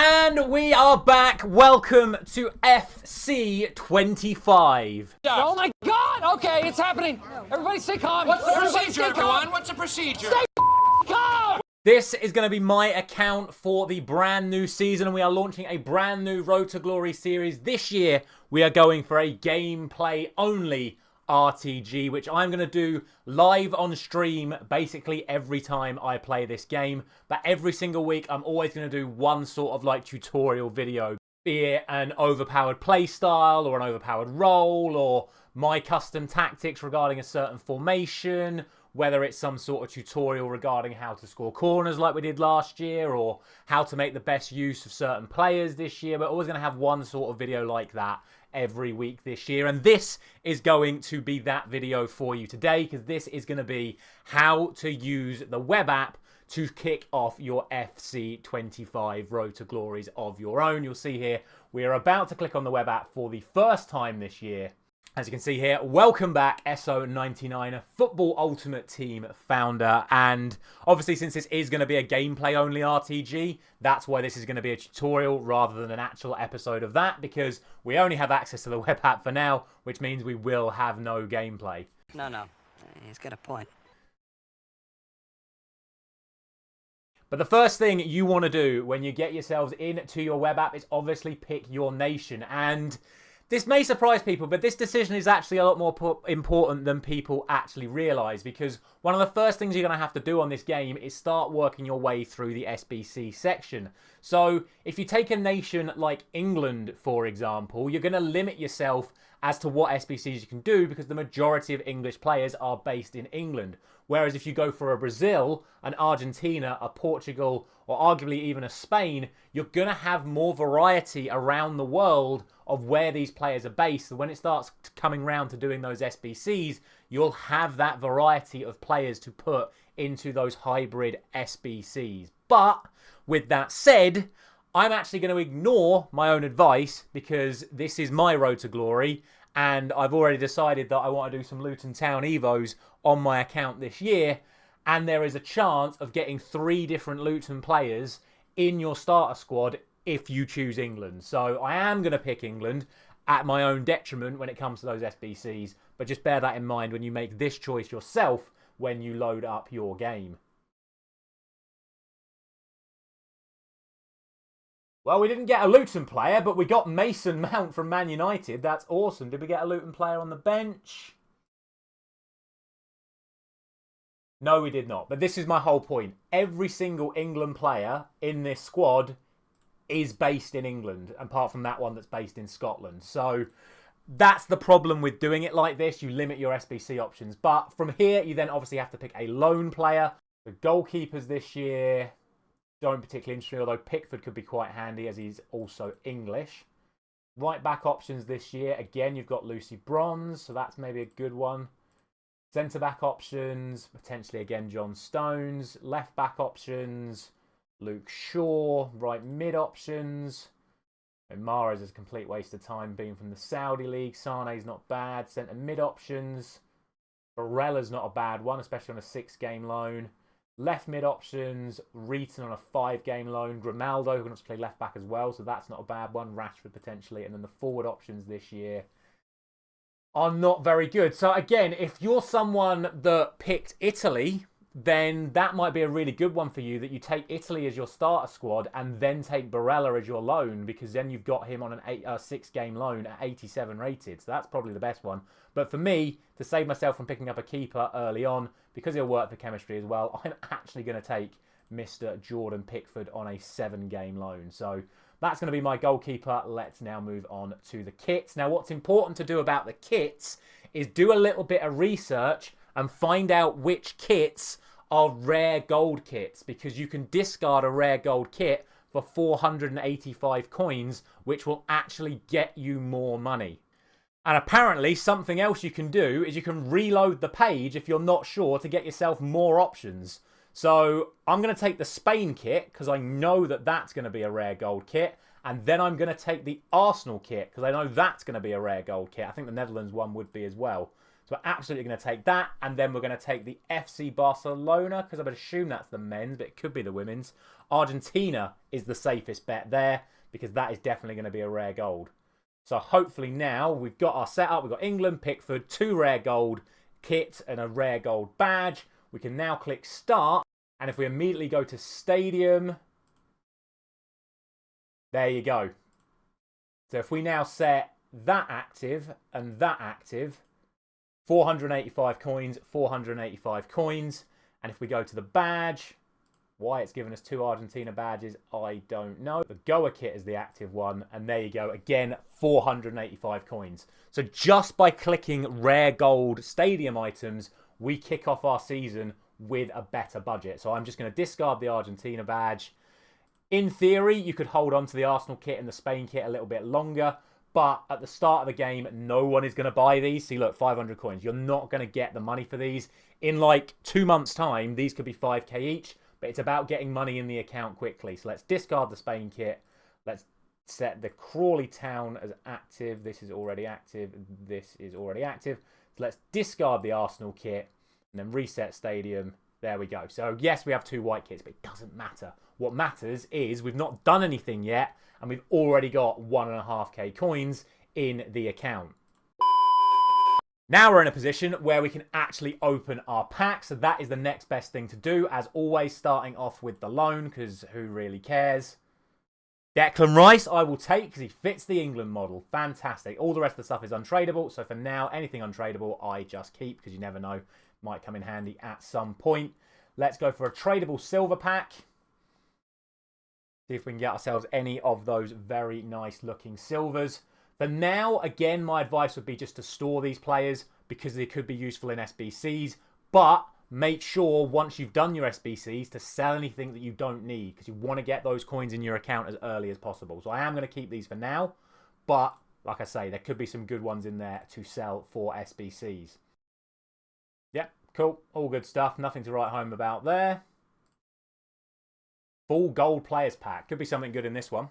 And we are back. Welcome to FC25. Oh my God! Okay, it's happening. Everybody stay calm. What's the procedure, everyone? What's the procedure? Stay calm! This is going to be my account for the brand new season, and we are launching a brand new Road to Glory series. This year, we are going for a gameplay only RTG, which I'm going to do live on stream basically every time I play this game. But every single week, I'm always going to do one sort of like tutorial video, be it an overpowered play style or an overpowered role or my custom tactics regarding a certain formation, whether it's some sort of tutorial regarding how to score corners like we did last year or how to make the best use of certain players this year. We're always going to have one sort of video like that every week this year, and this is going to be that video for you today, because this is going to be how to use the web app to kick off your FC25 Road to Glories of your own. You'll see here we are about to click on the web app for the first time this year. As you can see here, welcome back SO99, Football Ultimate Team founder. And obviously, since this is going to be a gameplay only RTG, that's why this is going to be a tutorial rather than an actual episode of that, because we only have access to the web app for now, which means we will have no gameplay. No, he's got a point. But the first thing you want to do when you get yourselves into your web app is obviously pick your nation. And this may surprise people, but this decision is actually a lot more important than people actually realise, because one of the first things you're going to have to do on this game is start working your way through the SBC section. So if you take a nation like England, for example, you're going to limit yourself as to what SBCs you can do, because the majority of English players are based in England. Whereas if you go for a Brazil, an Argentina, a Portugal, or arguably even a Spain, you're going to have more variety around the world of where these players are based. So when it starts coming round to doing those SBCs, you'll have that variety of players to put into those hybrid SBCs. But with that said, I'm actually going to ignore my own advice, because this is my Road to Glory, and I've already decided that I want to do some Luton Town Evos on my account this year, and there is a chance of getting 3 different Luton players in your starter squad if you choose England. So I am going to pick England at my own detriment when it comes to those SBCs, but just bear that in mind when you make this choice yourself when you load up your game. Well, we didn't get a Luton player, but we got Mason Mount from Man United. That's awesome. Did we get a Luton player on the bench? No, we did not. But this is my whole point. Every single England player in this squad is based in England, apart from that one that's based in Scotland. So that's the problem with doing it like this. You limit your SBC options. But from here, you then obviously have to pick a lone player. The goalkeepers this year don't particularly interest me, although Pickford could be quite handy as he's also English. Right back options this year, again, you've got Lucy Bronze, so that's maybe a good one. Centre back options, potentially again John Stones. Left back options, Luke Shaw. Right mid options, and Mahrez is a complete waste of time being from the Saudi League. Sane's not bad. Centre mid options, Barella's not a bad one, especially on a 6-game loan. Left mid options, Reeton on a 5-game loan. Grimaldo, who wants to play left back as well, so that's not a bad one. Rashford potentially. And then the forward options this year are not very good. So again, if you're someone that picked Italy, then that might be a really good one for you, that you take Italy as your starter squad and then take Barella as your loan, because then you've got him on an 6-game loan at 87 rated. So that's probably the best one. But for me, to save myself from picking up a keeper early on, because he'll work for chemistry as well, I'm actually going to take Mr. Jordan Pickford on a 7-game loan. So that's going to be my goalkeeper. Let's now move on to the kits. Now, what's important to do about the kits is do a little bit of research and find out which kits are rare gold kits, because you can discard a rare gold kit for 485 coins, which will actually get you more money. And apparently something else you can do is you can reload the page if you're not sure, to get yourself more options. So I'm going to take the Spain kit because I know that that's going to be a rare gold kit. And then I'm going to take the Arsenal kit because I know that's going to be a rare gold kit. I think the Netherlands one would be as well. So we're absolutely going to take that. And then we're going to take the FC Barcelona, because I would assume that's the men's, but it could be the women's. Argentina is the safest bet there, because that is definitely going to be a rare gold. So hopefully now we've got our setup. We've got England, Pickford, 2 rare gold kit and a rare gold badge. We can now click start. And if we immediately go to stadium, there you go. So if we now set that active and that active, 485 coins, 485 coins. And if we go to the badge, why it's given us 2 Argentina badges, I don't know. The Goa kit is the active one. And there you go. Again, 485 coins. So just by clicking rare gold stadium items, we kick off our season with a better budget. So I'm just going to discard the Argentina badge. In theory, you could hold on to the Arsenal kit and the Spain kit a little bit longer. But at the start of the game, no one is going to buy these. See, look, 500 coins. You're not going to get the money for these. In like 2 months' time, these could be 5k each. But it's about getting money in the account quickly. So let's discard the Spain kit. Let's set the Crawley Town as active. This is already active. This is already active. So let's discard the Arsenal kit and then reset stadium. There we go. So yes, we have 2 white kits, but it doesn't matter. What matters is we've not done anything yet, and we've already got 1.5k coins in the account. Now we're in a position where we can actually open our pack. So that is the next best thing to do. As always, starting off with the loan, because who really cares? Declan Rice I will take because he fits the England model. Fantastic. All the rest of the stuff is untradeable. So for now, anything untradeable, I just keep because you never know. Might come in handy at some point. Let's go for a tradable silver pack. See if we can get ourselves any of those very nice looking silvers. For now, again, my advice would be just to store these players because they could be useful in SBCs. But make sure once you've done your SBCs to sell anything that you don't need because you want to get those coins in your account as early as possible. So I am going to keep these for now. But like I say, there could be some good ones in there to sell for SBCs. Yep, cool. All good stuff. Nothing to write home about there. Full gold players pack. Could be something good in this one.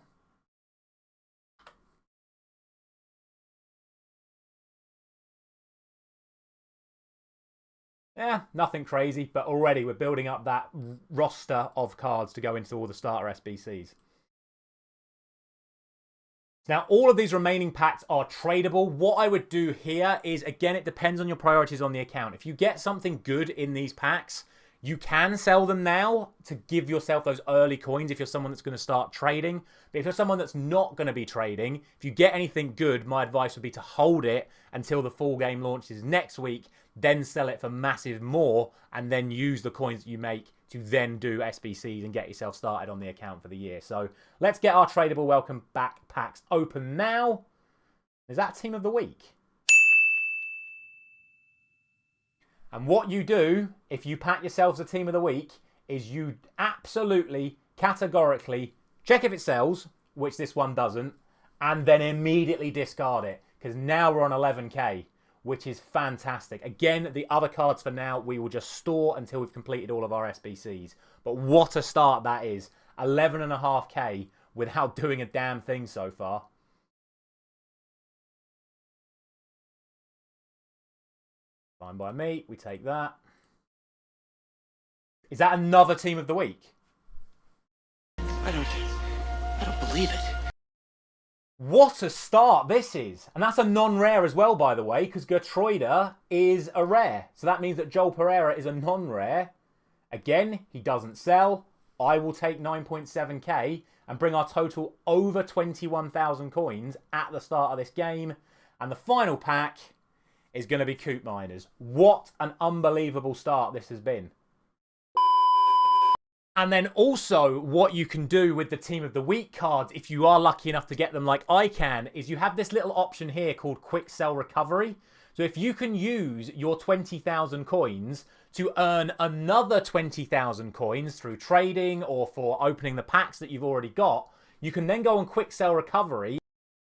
Yeah, nothing crazy, but already we're building up that roster of cards to go into all the starter SBCs. Now, all of these remaining packs are tradable. What I would do here is, again, it depends on your priorities on the account. If you get something good in these packs, you can sell them now to give yourself those early coins if you're someone that's going to start trading. But if you're someone that's not going to be trading, if you get anything good, my advice would be to hold it until the full game launches next week, then sell it for massive more, and then use the coins that you make to then do SBCs and get yourself started on the account for the year. So let's get our tradable welcome back packs open now. Is that team of the week? And what you do, if you pack yourselves a team of the week, is you absolutely, categorically check if it sells, which this one doesn't, and then immediately discard it. Because now we're on 11k, which is fantastic. Again, the other cards for now, we will just store until we've completed all of our SBCs. But what a start that is. 11.5k without doing a damn thing so far. Fine by me. We take that. Is that another team of the week? I don't believe it. What a start this is. And that's a non-rare as well, by the way, because Gertruida is a rare. So that means that Joel Pereira is a non-rare. Again, he doesn't sell. I will take 9.7k and bring our total over 21,000 coins at the start of this game. And the final pack is going to be Coop Miners. What an unbelievable start this has been. And then also what you can do with the Team of the Week cards, if you are lucky enough to get them like I can, is you have this little option here called Quick Sell Recovery. So if you can use your 20,000 coins to earn another 20,000 coins through trading or for opening the packs that you've already got, you can then go on Quick Sell Recovery.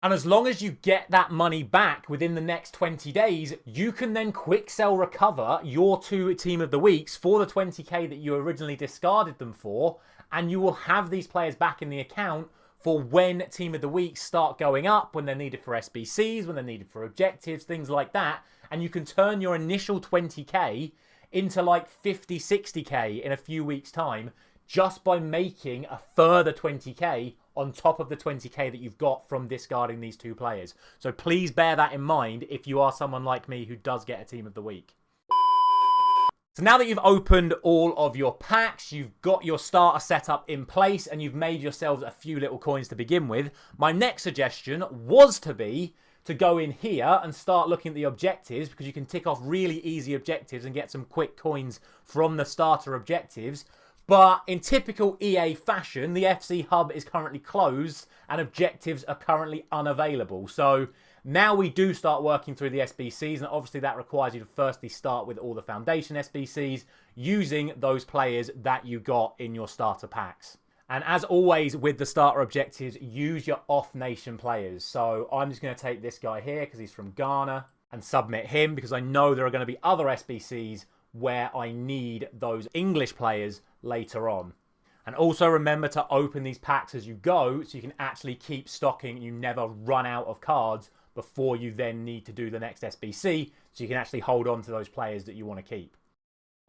And as long as you get that money back within the next 20 days, you can then quick sell recover your 2 Team of the Weeks for the 20k that you originally discarded them for. And you will have these players back in the account for when Team of the Week start going up, when they're needed for SBCs, when they're needed for objectives, things like that. And you can turn your initial 20k into like 50, 60k in a few weeks' time just by making a further 20k on top of the 20k that you've got from discarding these two players. So please bear that in mind if you are someone like me who does get a Team of the Week. So now that you've opened all of your packs, you've got your starter setup in place, and you've made yourselves a few little coins to begin with, my next suggestion was to go in here and start looking at the objectives, because you can tick off really easy objectives and get some quick coins from the starter objectives. But in typical EA fashion, the FC Hub is currently closed and objectives are currently unavailable. So now we do start working through the SBCs, and obviously that requires you to firstly start with all the foundation SBCs using those players that you got in your starter packs. And as always with the starter objectives, use your off-nation players. So I'm just going to take this guy here because he's from Ghana and submit him, because I know there are going to be other SBCs where I need those English players later on. And also remember to open these packs as you go so you can actually keep stocking and you never run out of cards before you then need to do the next SBC, so you can actually hold on to those players that you want to keep.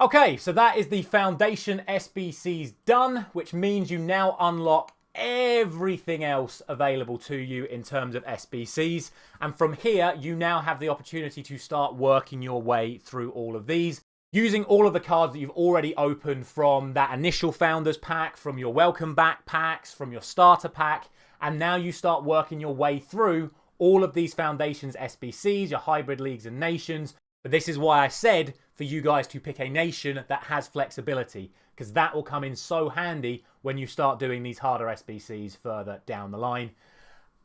Okay, so that is the foundation SBCs done, which means you now unlock everything else available to you in terms of SBCs. And from here, you now have the opportunity to start working your way through all of these, using all of the cards that you've already opened from that initial Founders Pack, from your Welcome Back packs, from your Starter Pack, and now you start working your way through all of these Foundations SBCs, your Hybrid Leagues and Nations. But this is why I said for you guys to pick a nation that has flexibility, because that will come in so handy when you start doing these harder SBCs further down the line.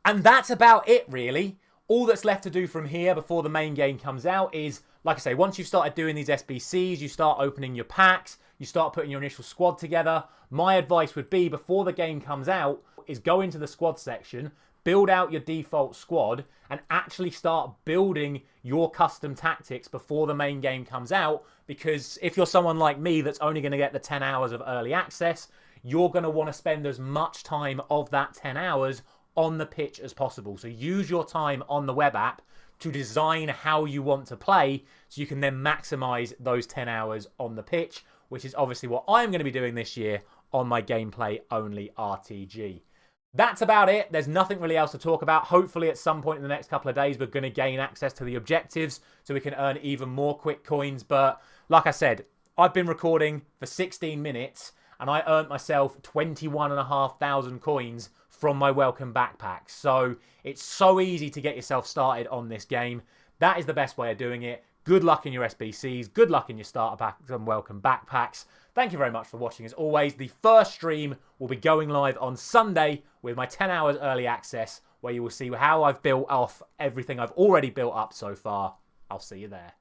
And that's about it, really. All that's left to do from here before the main game comes out is, like I say, once you've started doing these SBCs, you start opening your packs, you start putting your initial squad together. My advice would be, before the game comes out, is go into the squad section, build out your default squad, and actually start building your custom tactics before the main game comes out. Because if you're someone like me that's only going to get the 10 hours of early access, you're going to want to spend as much time of that 10 hours on the pitch as possible. So use your time on the web app to design how you want to play, so you can then maximize those 10 hours on the pitch, which is obviously what I'm going to be doing this year on my gameplay only RTG. That's about it. There's nothing really else to talk about. Hopefully at some point in the next couple of days, we're going to gain access to the objectives so we can earn even more quick coins. But like I said, I've been recording for 16 minutes and I earned myself 21,500 coins from my welcome backpacks. So it's so easy to get yourself started on this game. That is the best way of doing it. Good luck in your SBCs. Good luck in your starter packs and welcome backpacks. Thank you very much for watching. As always, the first stream will be going live on Sunday with my 10 hours early access, where you will see how I've built off everything I've already built up so far. I'll see you there.